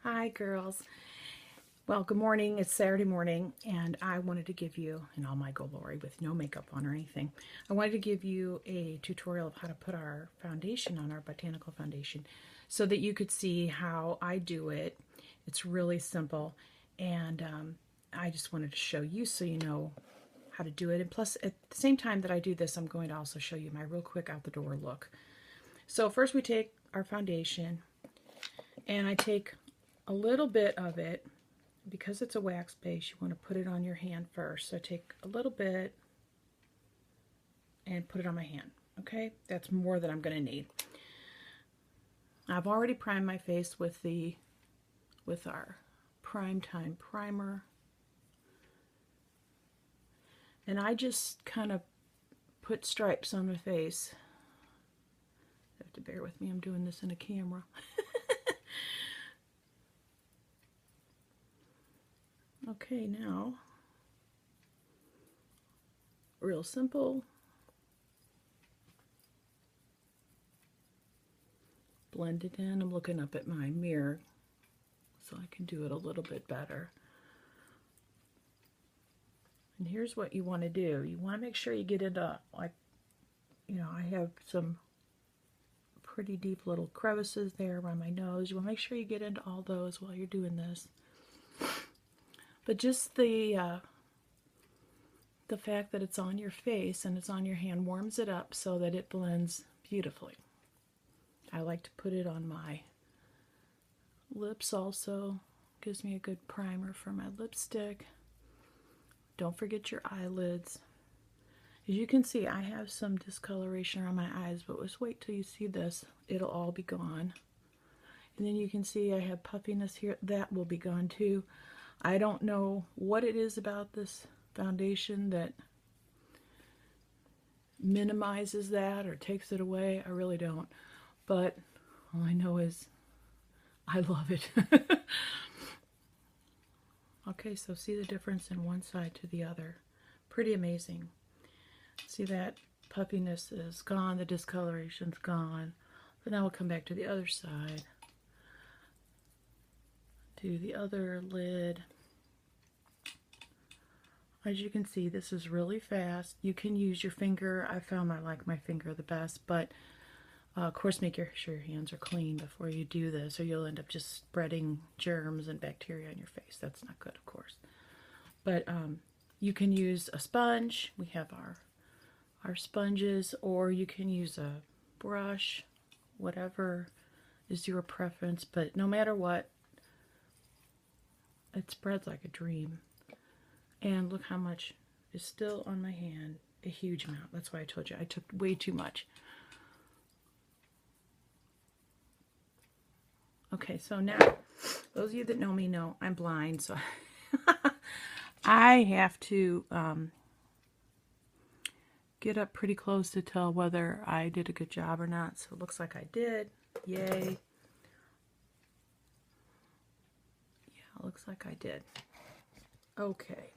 Hi girls. Well, good morning. It's Saturday morning and I wanted to give you, in all my glory with no makeup on or anything, I wanted to give you a tutorial of how to put our foundation on, our Botanical foundation, so that you could see how I do it. It's really simple, and I just wanted to show you so you know how to do it. And plus, at the same time that I do this, I'm going to also show you my real quick out the door look. So first we take our foundation, and I take a little bit of it. Because it's a wax base, you want to put it on your hand first. So take a little bit and put it on my hand. Okay, that's more than I'm going to need. I've already primed my face with our Prime Time primer, and I just kind of put stripes on my face. You have to bear with me, I'm doing this in a camera. Okay, now, real simple. Blend it in. I'm looking up at my mirror so I can do it a little bit better. And here's what you want to do. You want to make sure you get into, like, I have some pretty deep little crevices there around my nose. You want to make sure you get into all those while you're doing this. But just the fact that it's on your face and it's on your hand warms it up so that it blends beautifully. I like to put it on my lips also. Gives me a good primer for my lipstick. Don't forget your eyelids. As you can see, I have some discoloration around my eyes, but just wait till you see this. It'll all be gone. And then you can see I have puffiness here. That will be gone too. I don't know what it is about this foundation that minimizes that or takes it away. I really don't. But all I know is I love it. Okay, so see the difference in one side to the other. Pretty amazing. See that puffiness is gone, the discoloration's gone. But now we'll come back to the other side. Do the other lid. As you can see, this is really fast. You can use your finger. I found I like my finger the best, but of course make sure your hands are clean before you do this, or you'll end up just spreading germs and bacteria on your face. That's not good, of course. But you can use a sponge. We have our sponges, or you can use a brush, whatever is your preference. But no matter what, it spreads like a dream. And look how much is still on my hand. A huge amount. That's why I told you I took way too much. Okay, so now, those of you that know me know I'm blind, so I have to get up pretty close to tell whether I did a good job or not. So it looks like I did. Yay. Yeah, it looks like I did. Okay.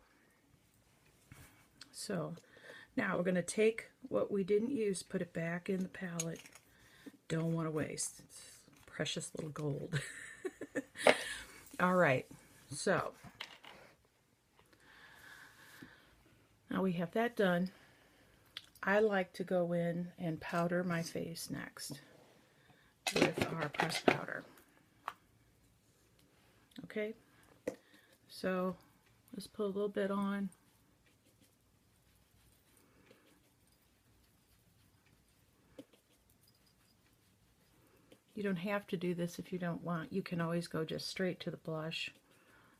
So now we're going to take what we didn't use, put it back in the palette. Don't want to waste. It's precious little gold. All right. So now we have that done. I like to go in and powder my face next with our pressed powder. Okay. So let's put a little bit on. You don't have to do this if you don't want. You can always go just straight to the blush.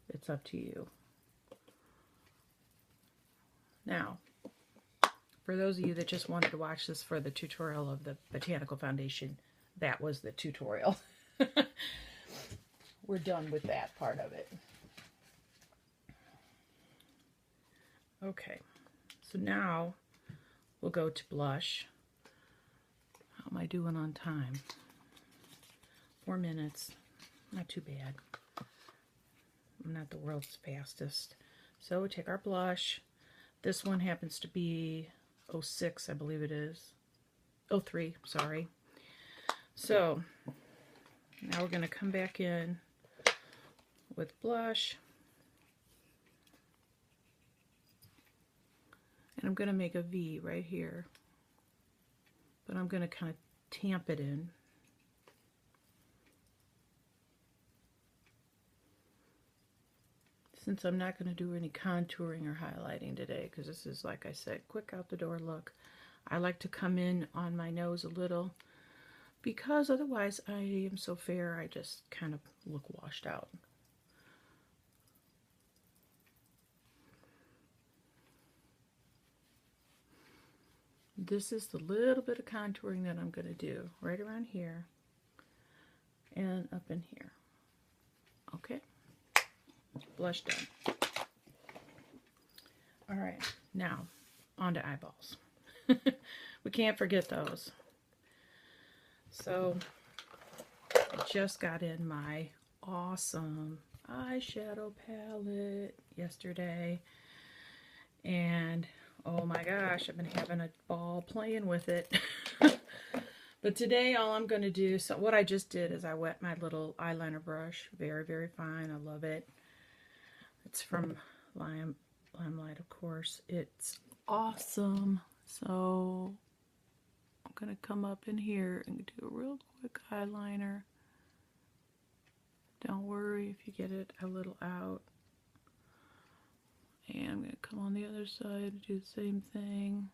It's up to you. Now, for those of you that just wanted to watch this for the tutorial of the Botanical foundation, that was the tutorial. We're done with that part of it. Okay, so now we'll go to blush. How am I doing on time? 4 minutes, not too bad. I'm not the world's fastest. So we take our blush. This one happens to be 06, I believe it is. 03, sorry. So now we're going to come back in with blush. And I'm going to make a V right here. But I'm going to kind of tamp it in. Since I'm not going to do any contouring or highlighting today, because this is, like I said, quick out the door look. I like to come in on my nose a little, because otherwise I am so fair, I just kind of look washed out. This is the little bit of contouring that I'm going to do right around here and up in here. Okay, blush done. All right, now on to eyeballs. We can't forget those. So I just got in my awesome eyeshadow palette yesterday, and oh my gosh, I've been having a ball playing with it. But today all I'm going to do, so what I just did is I wet my little eyeliner brush, very, very fine. I love it. It's from Limelight, of course. It's awesome. So I'm going to come up in here and do a real quick eyeliner. Don't worry if you get it a little out. And I'm going to come on the other side and do the same thing.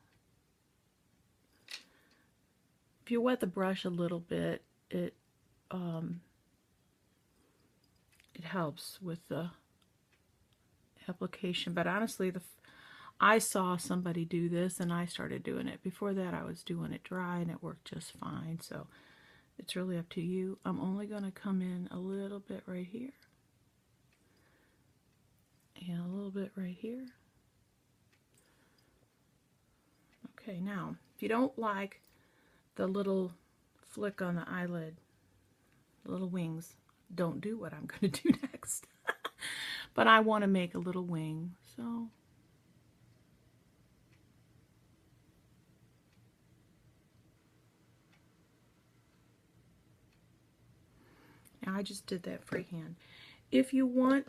If you wet the brush a little bit, it helps with the application. But honestly, I saw somebody do this and I started doing it. Before that, I was doing it dry and it worked just fine. So it's really up to you. I'm only going to come in a little bit right here. And a little bit right here. Okay, now, if you don't like the little flick on the eyelid, the little wings, don't do what I'm going to do next. But I want to make a little wing, so now I just did that freehand. If you want,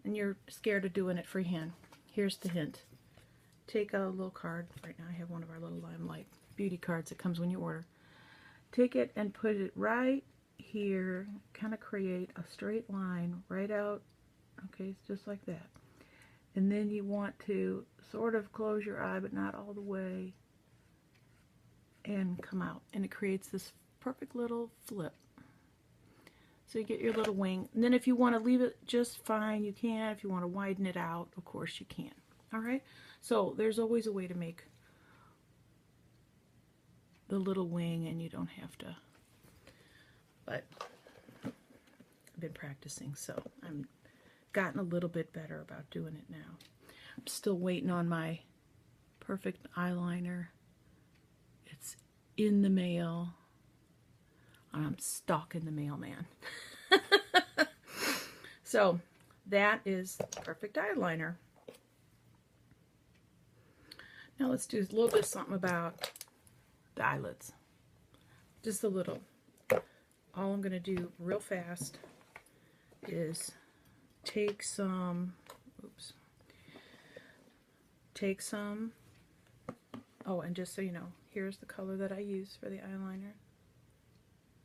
and you're scared of doing it freehand, here's the hint. Take a little card. Right now I have one of our little Limelight beauty cards that comes when you order. Take it and put it right here, kind of create a straight line right out. Okay, it's just like that. And then you want to sort of close your eye, but not all the way, and come out. And it creates this perfect little flip. So you get your little wing. And then if you want to leave it just fine, you can. If you want to widen it out, of course you can. All right? So there's always a way to make the little wing, and you don't have to. But I've been practicing, so I'm gotten a little bit better about doing it now. I'm still waiting on my perfect eyeliner. It's in the mail. I'm stalking the mailman. So that is perfect eyeliner. Now let's do a little bit something about the eyelids. Just a little. All I'm going to do real fast is take some, oh, and just so you know, here's the color that I use for the eyeliner.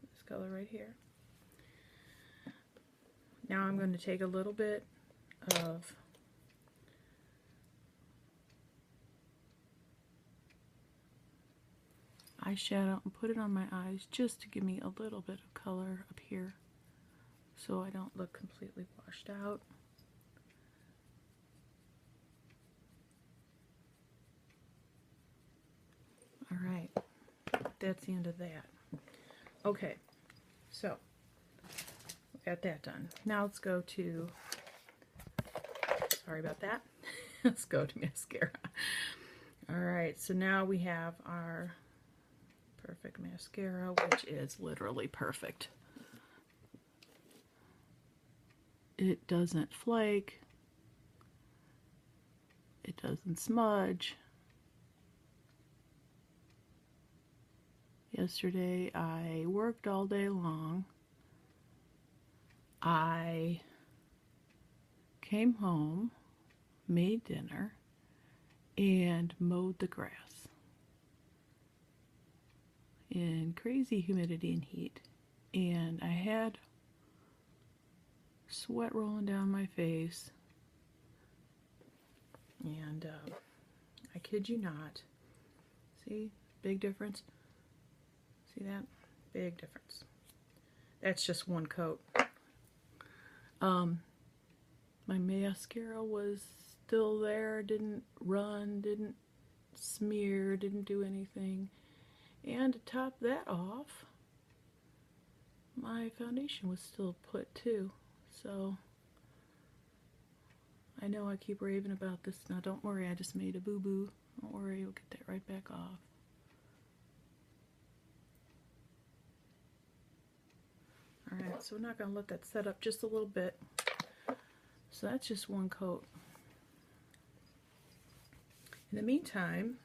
This color right here. Now I'm going to take a little bit of eyeshadow and put it on my eyes just to give me a little bit of color up here so I don't look completely washed out. Alright, that's the end of that. Okay, so we got that done. Now let's go to, sorry about that, let's go to mascara. Alright, so now we have our perfect mascara, which is literally perfect. It doesn't flake. It doesn't smudge. Yesterday I worked all day long. I came home, made dinner, and mowed the grass in crazy humidity and heat. And I had sweat rolling down my face. And I kid you not. See? Big difference? See that? Big difference. That's just one coat. My mascara was still there, didn't run, didn't smear, didn't do anything. And to top that off, my foundation was still put too. So I know I keep raving about this. Now don't worry, I just made a boo-boo. Don't worry, we'll get that right back off. Alright, so we're not going to let that set up just a little bit. So that's just one coat. In the meantime,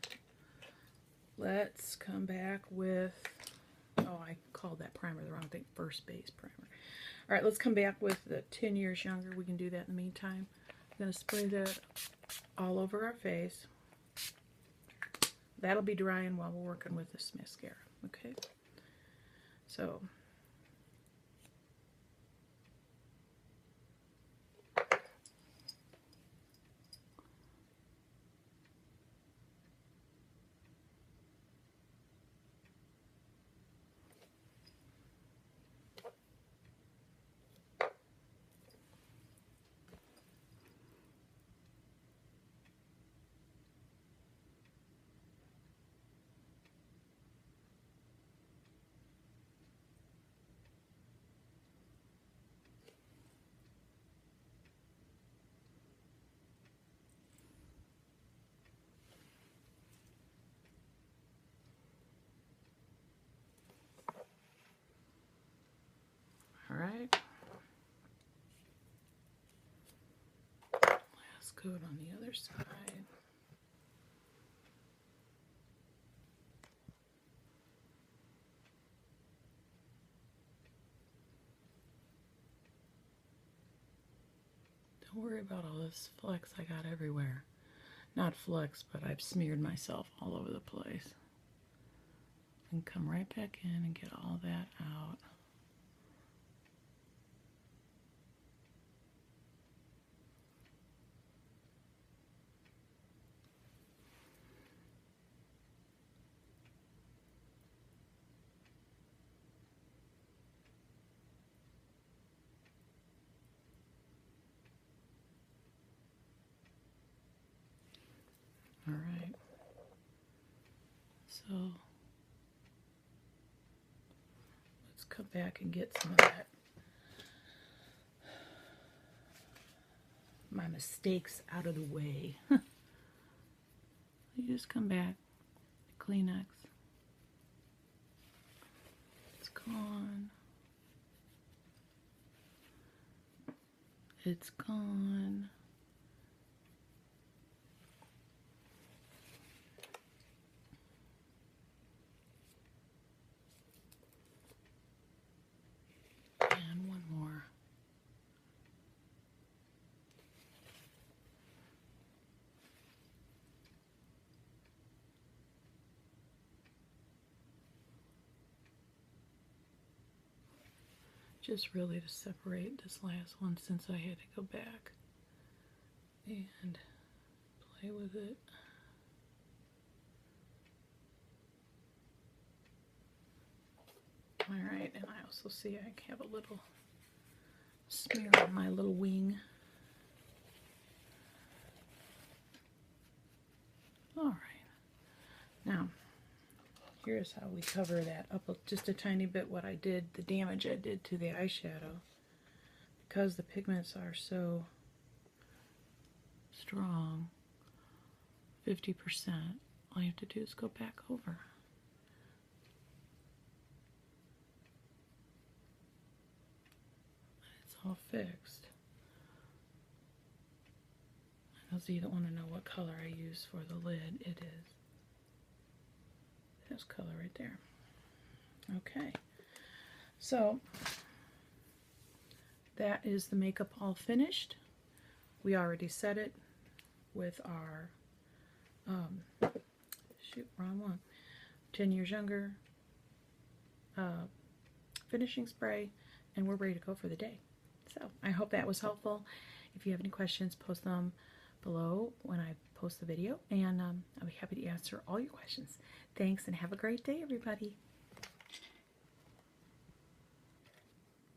let's come back with, oh, I called that primer the wrong thing, first base primer. Alright, let's come back with the 10 years younger. We can do that in the meantime. I'm going to spray that all over our face. That'll be drying while we're working with this mascara, okay? So, alright. Last coat on the other side. Don't worry about all this flecks I got everywhere. Not flecks, but I've smeared myself all over the place. And come right back in and get all that out. Alright, so let's come back and get some of that, my mistakes out of the way. You just come back, Kleenex, it's gone, it's gone. And one more. Just really to separate this last one since I had to go back and play with it. Alright, and I also see I have a little smear on my little wing. Alright, now here's how we cover that up just a tiny bit, what I did, the damage I did to the eyeshadow. Because the pigments are so strong, 50%, all you have to do is go back over. It's all fixed. I know so you don't want to know what color I use for the lid. It is this color right there. Okay, so that is the makeup all finished. We already set it with our, shoot, wrong one, 10 Years Younger finishing spray, and we're ready to go for the day. So I hope that was helpful. If you have any questions, post them below when I post the video, and I'll be happy to answer all your questions. Thanks, and have a great day, everybody.